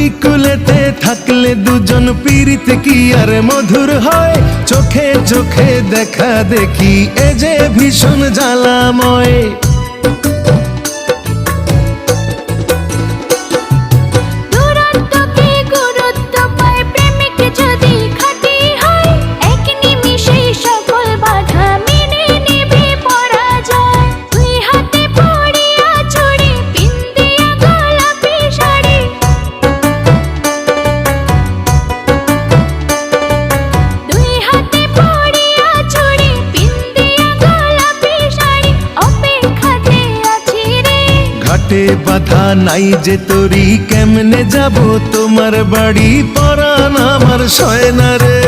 নদী কূলেতে থাকলে দুজন পীড়িত কি আর মধুর হয়। চোখে চোখে দেখা দেখি এ যে ভীষণ জ্বালাময়। ঘাটে বাধা নাই যে তরি, কেমনে যাব তোমার বাড়ি, পরাণ আমার সয় না রে।